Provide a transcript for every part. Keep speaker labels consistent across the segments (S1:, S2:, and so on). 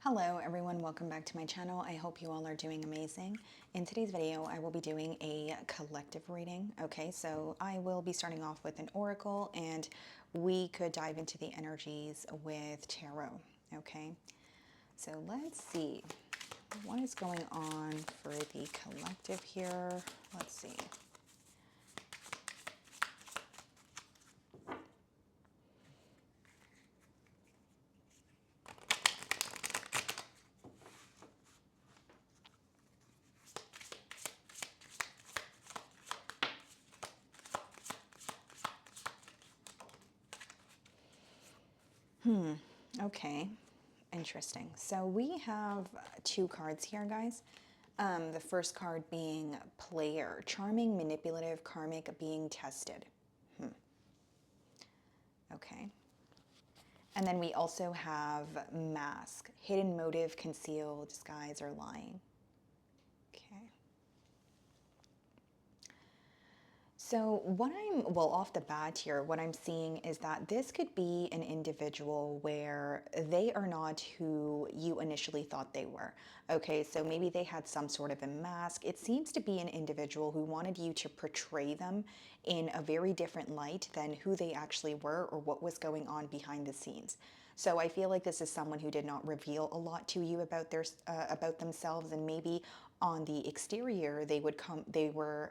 S1: Hello everyone, welcome back to my channel. I hope you all are doing amazing. In today's video, I will be doing a collective reading. Okay, so I will be starting off with an oracle and we could dive into the energies with tarot. Okay, so let's see what is going on for the collective here. Let's see. Okay, interesting. So we have two cards here, guys. The first card being player, charming, manipulative, karmic, being tested. Okay. And then we also have mask, hidden motive, conceal, disguise, or lying. Okay. So well, off the bat here, what I'm seeing is that this could be an individual where they are not who you initially thought they were. Okay, so maybe they had some sort of a mask. It seems to be an individual who wanted you to portray them in a very different light than who they actually were or what was going on behind the scenes. So I feel like this is someone who did not reveal a lot to you about about themselves, and maybe on the exterior they were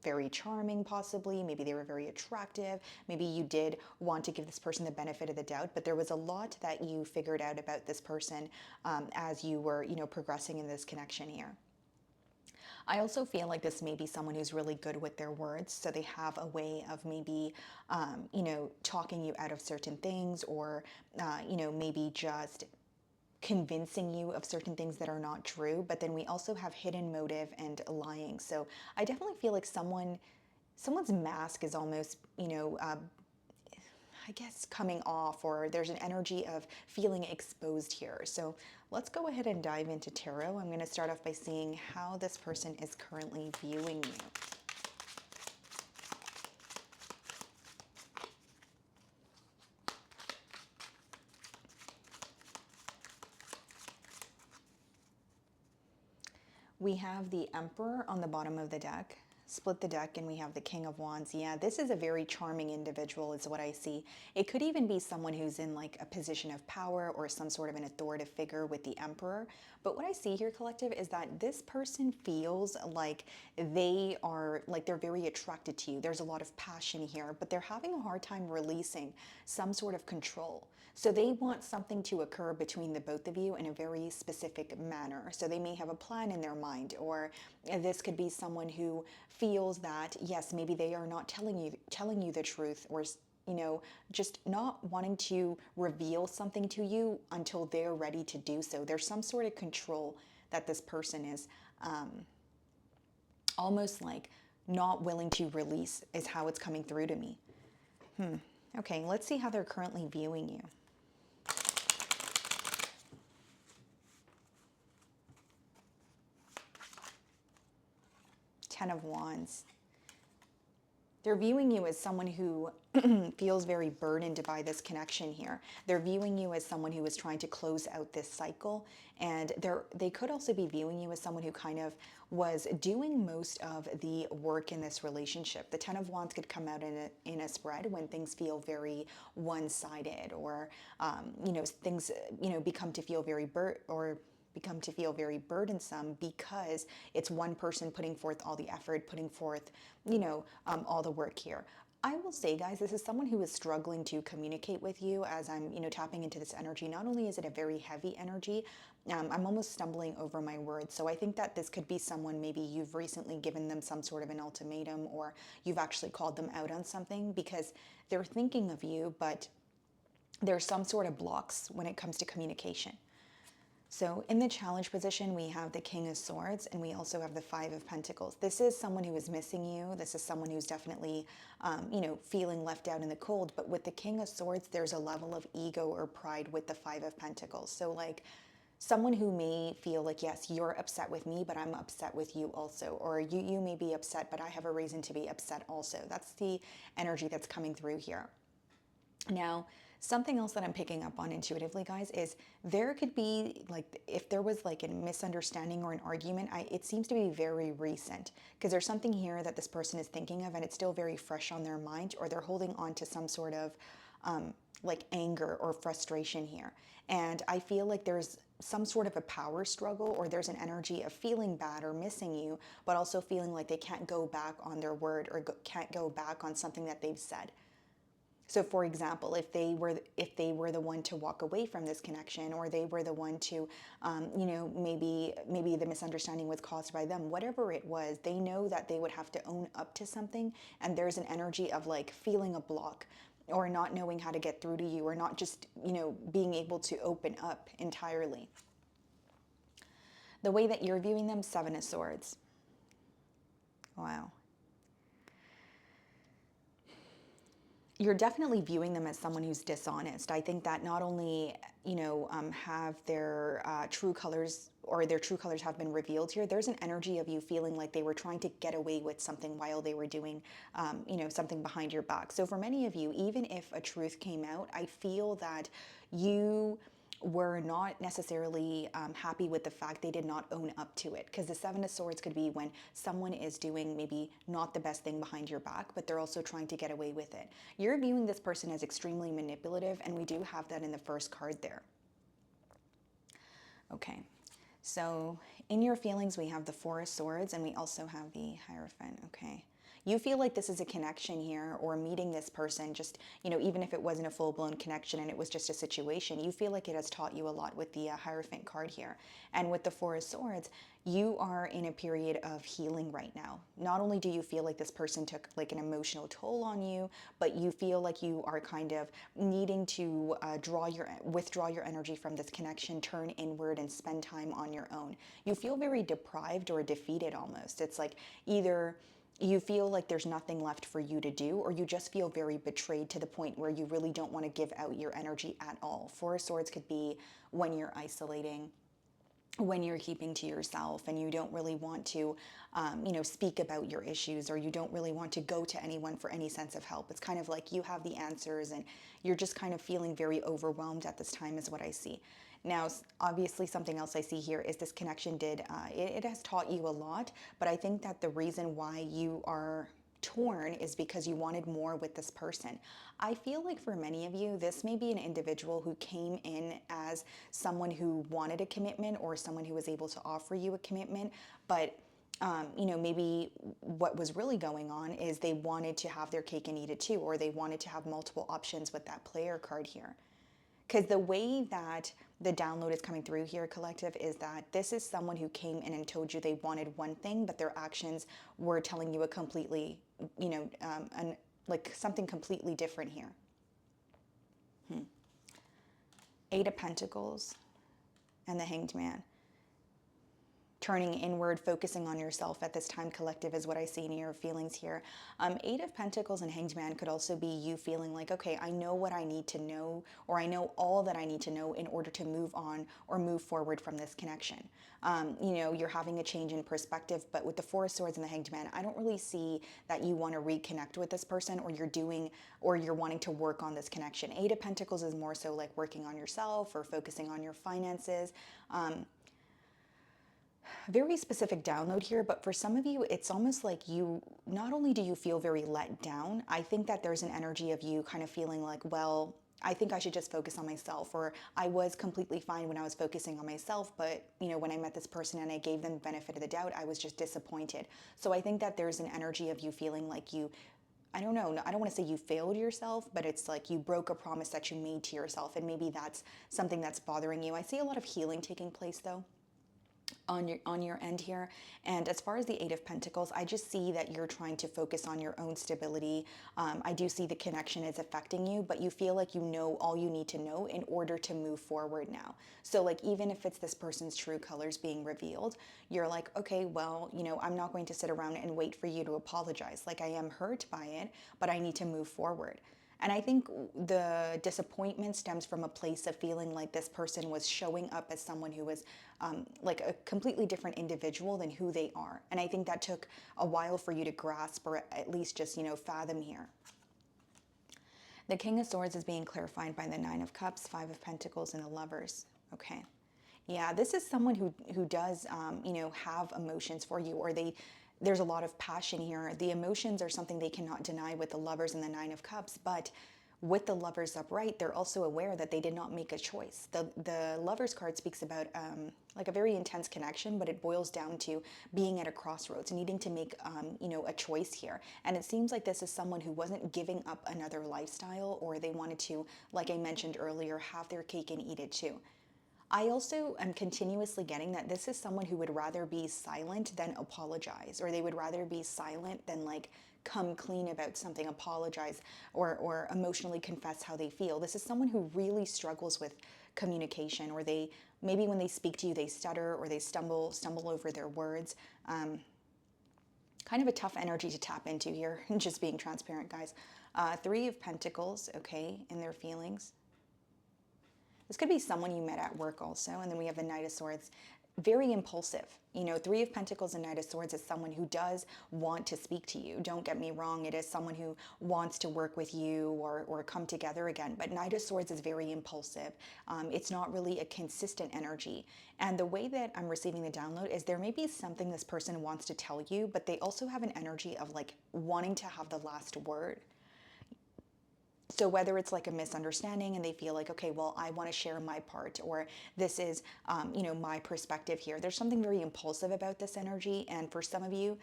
S1: very charming, possibly. Maybe they were very attractive. Maybe you did want to give this person the benefit of the doubt, but there was a lot that you figured out about this person as you were, progressing in this connection here. I also feel like this may be someone who's really good with their words, so they have a way of maybe, talking you out of certain things, or, maybe just convincing you of certain things that are not true. But then we also have hidden motive and lying. So I definitely feel like someone's mask is almost, I guess coming off, or there's an energy of feeling exposed here. So let's go ahead and dive into tarot. I'm going to start off by seeing how this person is currently viewing you. We have the Emperor on the bottom of the deck. Split the deck and we have the King of Wands. Yeah, this is a very charming individual is what I see. It could even be someone who's in like a position of power or some sort of an authoritative figure with the Emperor. But what I see here, collective, is that this person feels like they're very attracted to you. There's a lot of passion here, but they're having a hard time releasing some sort of control. So they want something to occur between the both of you in a very specific manner. So they may have a plan in their mind, or this could be someone who feels that, yes, maybe they are not telling you the truth, or just not wanting to reveal something to you until they're ready to do so. There's some sort of control that this person is almost like not willing to release, is how it's coming through to me. Okay, let's see how they're currently viewing you. Ten of Wands. They're viewing you as someone who feels very burdened by this connection here. They're viewing you as someone who is trying to close out this cycle. And they could also be viewing you as someone who kind of was doing most of the work in this relationship. The Ten of Wands could come out in a spread when things feel very one-sided, or, things, become to feel burdensome because it's one person putting forth all the effort, putting forth, all the work here. I will say, guys, this is someone who is struggling to communicate with you as I'm, tapping into this energy. Not only is it a very heavy energy, I'm almost stumbling over my words. So I think that this could be someone, maybe you've recently given them some sort of an ultimatum, or you've actually called them out on something, because they're thinking of you, but there's some sort of blocks when it comes to communication. So in the challenge position, we have the King of Swords, and we also have the Five of Pentacles. This is someone who is missing you. This is someone who's definitely, feeling left out in the cold. But with the King of Swords, there's a level of ego or pride with the Five of Pentacles. So like someone who may feel like, yes, you're upset with me, but I'm upset with you also. Or you may be upset, but I have a reason to be upset also. That's the energy that's coming through here. Now, Something else that I'm picking up on intuitively, guys, is there could be like if there was like a misunderstanding or an argument, it seems to be very recent because there's something here that this person is thinking of and it's still very fresh on their mind, or they're holding on to some sort of like anger or frustration here. And I feel like there's some sort of a power struggle, or there's an energy of feeling bad or missing you, but also feeling like they can't go back on their word or can't go back on something that they've said. So for example, if they were the one to walk away from this connection, or they were the one to, maybe the misunderstanding was caused by them, whatever it was, they know that they would have to own up to something, and there's an energy of like feeling a block, or not knowing how to get through to you, or not just being able to open up entirely. The way that you're viewing them, Seven of Swords. Wow. You're definitely viewing them as someone who's dishonest. I think that not only, have their true colors, or their true colors have been revealed here, there's an energy of you feeling like they were trying to get away with something while they were doing, something behind your back. So for many of you, even if a truth came out, I feel that you were not necessarily happy with the fact they did not own up to it. Because the Seven of Swords could be when someone is doing maybe not the best thing behind your back, but they're also trying to get away with it. You're viewing this person as extremely manipulative, and we do have that in the first card there. Okay, so in your feelings, we have the Four of Swords, and we also have the Hierophant. Okay. You feel like this is a connection here, or meeting this person, just, even if it wasn't a full-blown connection and it was just a situation, you feel like it has taught you a lot with the Hierophant card here. And with the Four of Swords, you are in a period of healing right now. Not only do you feel like this person took like an emotional toll on you, but you feel like you are kind of needing to withdraw your energy from this connection, turn inward, and spend time on your own. You feel very deprived or defeated almost. It's like either you feel like there's nothing left for you to do, or you just feel very betrayed to the point where you really don't want to give out your energy at all. Four of Swords could be when you're isolating, when you're keeping to yourself, and you don't really want to, speak about your issues, or you don't really want to go to anyone for any sense of help. It's kind of like you have the answers, and you're just kind of feeling very overwhelmed at this time is what I see. Now, obviously, something else I see here is this connection it has taught you a lot, but I think that the reason why you are torn is because you wanted more with this person. I feel like for many of you, this may be an individual who came in as someone who wanted a commitment, or someone who was able to offer you a commitment, but maybe what was really going on is they wanted to have their cake and eat it too, or they wanted to have multiple options with that player card here. Because the way that the download is coming through here, collective, is that this is someone who came in and told you they wanted one thing, but their actions were telling you a completely, like something completely different here. Eight of Pentacles and the Hanged Man. Turning inward, focusing on yourself at this time, collective, is what I see in your feelings here. Eight of Pentacles and Hanged Man could also be you feeling like, okay, I know what I need to know, or I know all that I need to know in order to move on or move forward from this connection. You're having a change in perspective, but with the Four of Swords and the Hanged Man, I don't really see that you want to reconnect with this person, or you're wanting to work on this connection. Eight of Pentacles is more so like working on yourself or focusing on your finances. Very specific download here, but for some of you, it's almost like not only do you feel very let down, I think that there's an energy of you kind of feeling like, well, I think I should just focus on myself, or I was completely fine when I was focusing on myself, but when I met this person and I gave them the benefit of the doubt, I was just disappointed. So I think that there's an energy of you feeling like I don't know, I don't want to say you failed yourself, but it's like you broke a promise that you made to yourself, and maybe that's something that's bothering you. I see a lot of healing taking place though on your end here. And as far as the Eight of Pentacles, I just see that you're trying to focus on your own stability. I do see the connection is affecting you, but you feel like you know all you need to know in order to move forward now. So like, even if it's this person's true colors being revealed, you're like, okay, well, I'm not going to sit around and wait for you to apologize. Like, I am hurt by it, but I need to move forward. And I think the disappointment stems from a place of feeling like this person was showing up as someone who was like a completely different individual than who they are. And I think that took a while for you to grasp, or at least just, fathom here. The King of Swords is being clarified by the Nine of Cups, Five of Pentacles, and the Lovers. Okay. Yeah, this is someone who does, have emotions for you, or there's a lot of passion here. The emotions are something they cannot deny with the Lovers and the Nine of Cups, but with the Lovers upright, they're also aware that they did not make a choice. The Lovers card speaks about like a very intense connection, but it boils down to being at a crossroads, needing to make a choice here. And it seems like this is someone who wasn't giving up another lifestyle, or they wanted to, like I mentioned earlier, have their cake and eat it too. I also am continuously getting that this is someone who would rather be silent than apologize, or they would rather be silent than like come clean about something, apologize, or emotionally confess how they feel. This is someone who really struggles with communication, or they maybe when they speak to you they stutter or they stumble over their words. Kind of a tough energy to tap into here. Just being transparent, guys. Three of Pentacles, okay, in their feelings. This could be someone you met at work also. And then we have the Knight of Swords. Very impulsive. Three of Pentacles and Knight of Swords is someone who does want to speak to you. Don't get me wrong. It is someone who wants to work with you or come together again. But Knight of Swords is very impulsive. It's not really a consistent energy. And the way that I'm receiving the download is there may be something this person wants to tell you, but they also have an energy of like wanting to have the last word. So whether it's like a misunderstanding and they feel like, okay, well, I want to share my part, or this is, my perspective here. There's something very impulsive about this energy. And for some of you,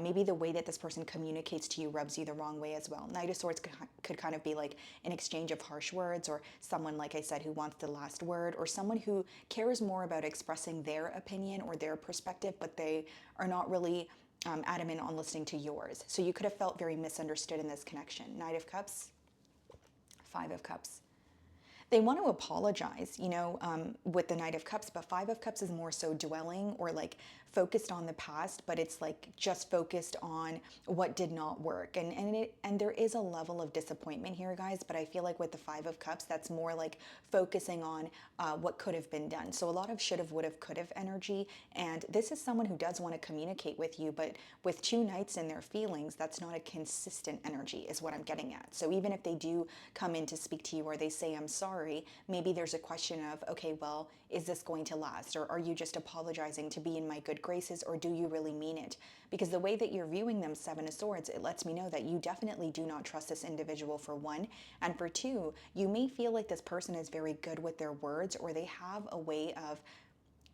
S1: maybe the way that this person communicates to you rubs you the wrong way as well. Knight of Swords could kind of be like an exchange of harsh words, or someone, like I said, who wants the last word, or someone who cares more about expressing their opinion or their perspective, but they are not really adamant on listening to yours. So you could have felt very misunderstood in this connection. Knight of Cups, Five of Cups. They want to apologize, with the Knight of Cups, but Five of Cups is more so dwelling or like focused on the past, but it's like just focused on what did not work. And there is a level of disappointment here, guys, but I feel like with the Five of Cups, that's more like focusing on what could have been done. So a lot of should have, would have, could have energy. And this is someone who does want to communicate with you, but with two Knights in their feelings, that's not a consistent energy is what I'm getting at. So even if they do come in to speak to you or they say, I'm sorry, maybe there's a question of, okay, well, is this going to last? Or are you just apologizing to be in my good graces, or do you really mean it? Because the way that you're viewing them, Seven of Swords, it lets me know that you definitely do not trust this individual, for one. And for two, you may feel like this person is very good with their words, or they have a way of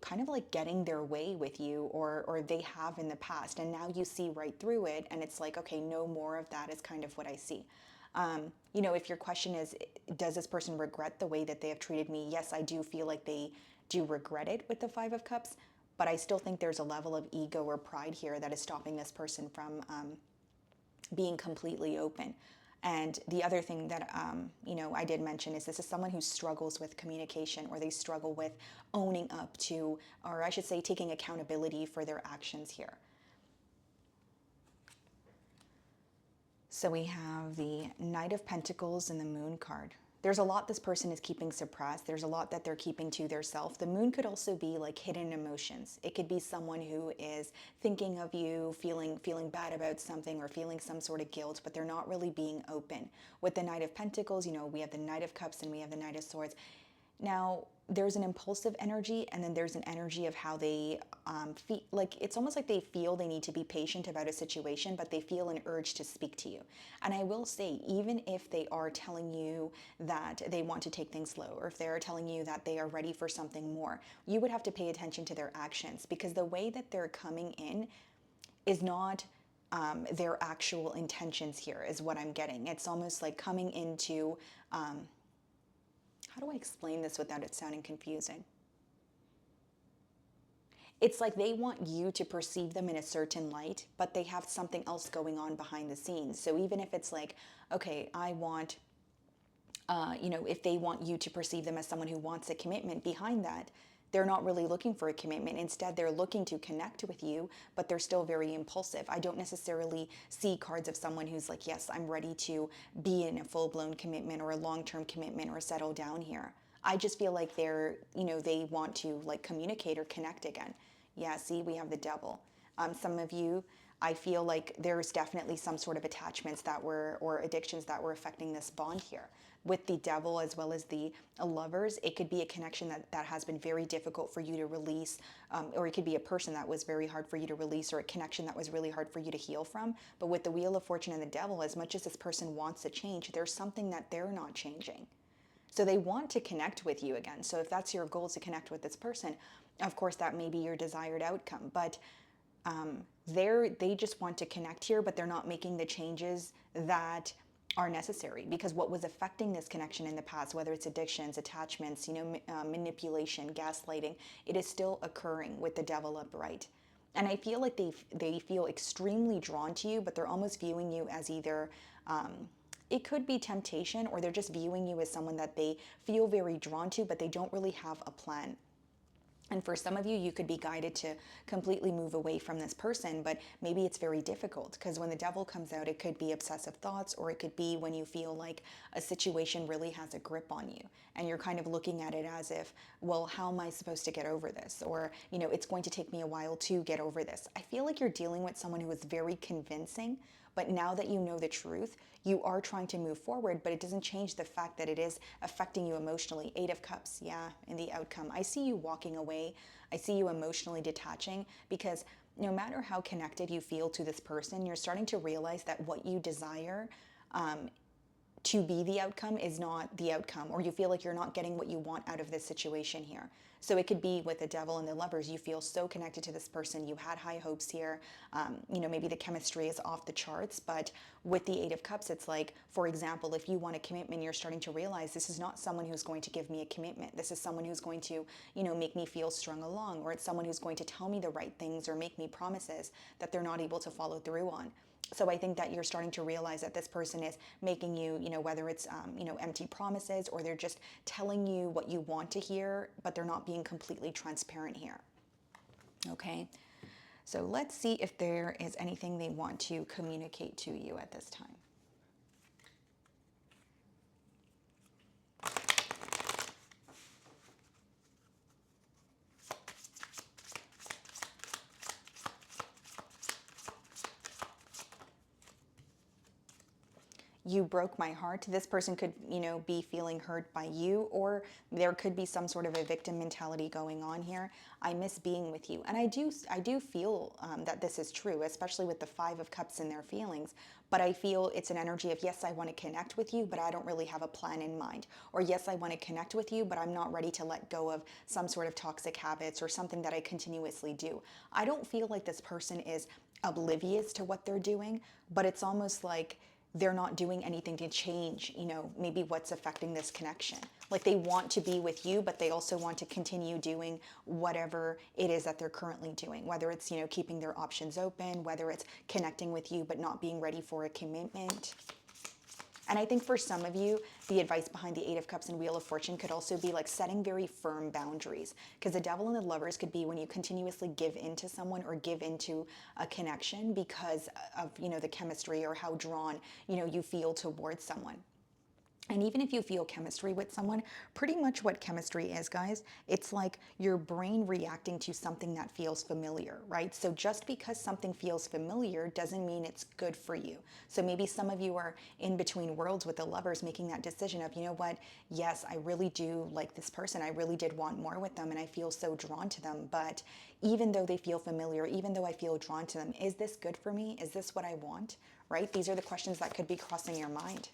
S1: kind of like getting their way with you, or they have in the past, and now you see right through it, and it's like, okay, no more of that is kind of what I see. If your question is, does this person regret the way that they have treated me? Yes, I do feel like they do regret it with the Five of Cups, but I still think there's a level of ego or pride here that is stopping this person from being completely open. And the other thing that, I did mention is this is someone who struggles with communication, or they struggle with owning up to, or I should say, taking accountability for their actions here. So we have the Knight of Pentacles and the Moon card. There's a lot this person is keeping suppressed. There's a lot that they're keeping to their self. The Moon could also be like hidden emotions. It could be someone who is thinking of you, feeling bad about something, or feeling some sort of guilt, but they're not really being open. With the Knight of Pentacles, we have the Knight of Cups and we have the Knight of Swords. Now, there's an impulsive energy, and then there's an energy of how they feel. Like, it's almost like they feel they need to be patient about a situation, but they feel an urge to speak to you. And I will say, even if they are telling you that they want to take things slow, or if they are telling you that they are ready for something more, you would have to pay attention to their actions, because the way that they're coming in is not their actual intentions here, is what I'm getting. It's almost like coming into... how do I explain this without it sounding confusing? It's like they want you to perceive them in a certain light, but they have something else going on behind the scenes. So even if it's like, okay, I want, if they want you to perceive them as someone who wants a commitment, behind that, they're not really looking for a commitment. Instead, they're looking to connect with you, but they're still very impulsive. I don't necessarily see cards of someone who's like, yes, I'm ready to be in a full-blown commitment or a long-term commitment or settle down here. I just feel like they want to like communicate or connect again. Yeah, see, we have the Devil. Some of you, I feel like there's definitely some sort of attachments that were, or addictions that were affecting this bond here. With the devil as well as the lovers, it could be a connection that has been very difficult for you to release, or it could be a person that was very hard for you to release, or a connection that was really hard for you to heal from. But with the Wheel of Fortune and the devil, as much as this person wants to change, there's something that they're not changing. So they want to connect with you again. So if that's your goal, to connect with this person, of course that may be your desired outcome. But they just want to connect here, but they're not making the changes that are necessary, because what was affecting this connection in the past, whether it's addictions, attachments, manipulation, gaslighting, it is still occurring with the devil upright. And I feel like they feel extremely drawn to you, but they're almost viewing you as either it could be temptation, or they're just viewing you as someone that they feel very drawn to, but they don't really have a plan. And for some of you, you could be guided to completely move away from this person, but maybe it's very difficult, because when the devil comes out, it could be obsessive thoughts, or it could be when you feel like a situation really has a grip on you and you're kind of looking at it as if, well, how am I supposed to get over this? Or, it's going to take me a while to get over this. I feel like you're dealing with someone who is very convincing, but now that you know the truth, you are trying to move forward, but it doesn't change the fact that it is affecting you emotionally. Eight of Cups, yeah, in the outcome. I see you walking away. I see you emotionally detaching, because no matter how connected you feel to this person, you're starting to realize that what you desire to be the outcome is not the outcome, or you feel like you're not getting what you want out of this situation here. So it could be with the devil and the lovers, you feel so connected to this person, you had high hopes here, maybe the chemistry is off the charts, but with the Eight of Cups, it's like, for example, if you want a commitment, you're starting to realize this is not someone who's going to give me a commitment. This is someone who's going to, make me feel strung along, or it's someone who's going to tell me the right things or make me promises that they're not able to follow through on. So I think that you're starting to realize that this person is making you, whether it's, empty promises, or they're just telling you what you want to hear, but they're not being completely transparent here. Okay. So let's see if there is anything they want to communicate to you at this time. You broke my heart. This person could, be feeling hurt by you, or there could be some sort of a victim mentality going on here. I miss being with you. And I do feel that this is true, especially with the Five of Cups and their feelings. But I feel it's an energy of, yes, I want to connect with you, but I don't really have a plan in mind. Or yes, I want to connect with you, but I'm not ready to let go of some sort of toxic habits or something that I continuously do. I don't feel like this person is oblivious to what they're doing, but it's almost like they're not doing anything to change, maybe what's affecting this connection. Like they want to be with you, but they also want to continue doing whatever it is that they're currently doing, whether it's, keeping their options open, whether it's connecting with you, but not being ready for a commitment. And I think for some of you, the advice behind the Eight of Cups and Wheel of Fortune could also be like setting very firm boundaries. Because the devil and the lovers could be when you continuously give into someone or give into a connection because of, the chemistry or how drawn, you feel towards someone. And even if you feel chemistry with someone, pretty much what chemistry is, guys, it's like your brain reacting to something that feels familiar, right? So just because something feels familiar doesn't mean it's good for you. So maybe some of you are in between worlds with the lovers, making that decision of, you know what, yes, I really do like this person. I really did want more with them and I feel so drawn to them. But even though they feel familiar, even though I feel drawn to them, is this good for me? Is this what I want, right? These are the questions that could be crossing your mind.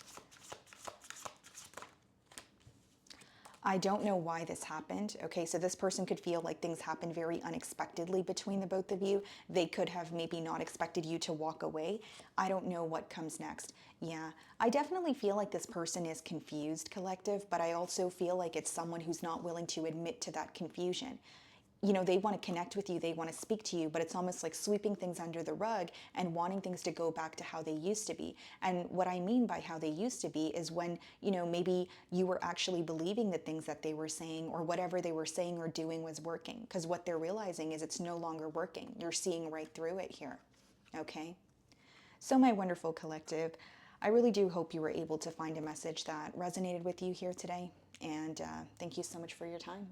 S1: I don't know why this happened. Okay, so this person could feel like things happened very unexpectedly between the both of you. They could have maybe not expected you to walk away. I don't know what comes next. Yeah, I definitely feel like this person is confused, collective, but I also feel like it's someone who's not willing to admit to that confusion. They want to connect with you, they want to speak to you, but it's almost like sweeping things under the rug and wanting things to go back to how they used to be. And what I mean by how they used to be is when, maybe you were actually believing the things that they were saying, or whatever they were saying or doing was working. Because what they're realizing is it's no longer working. You're seeing right through it here. Okay? So my wonderful collective, I really do hope you were able to find a message that resonated with you here today. And thank you so much for your time.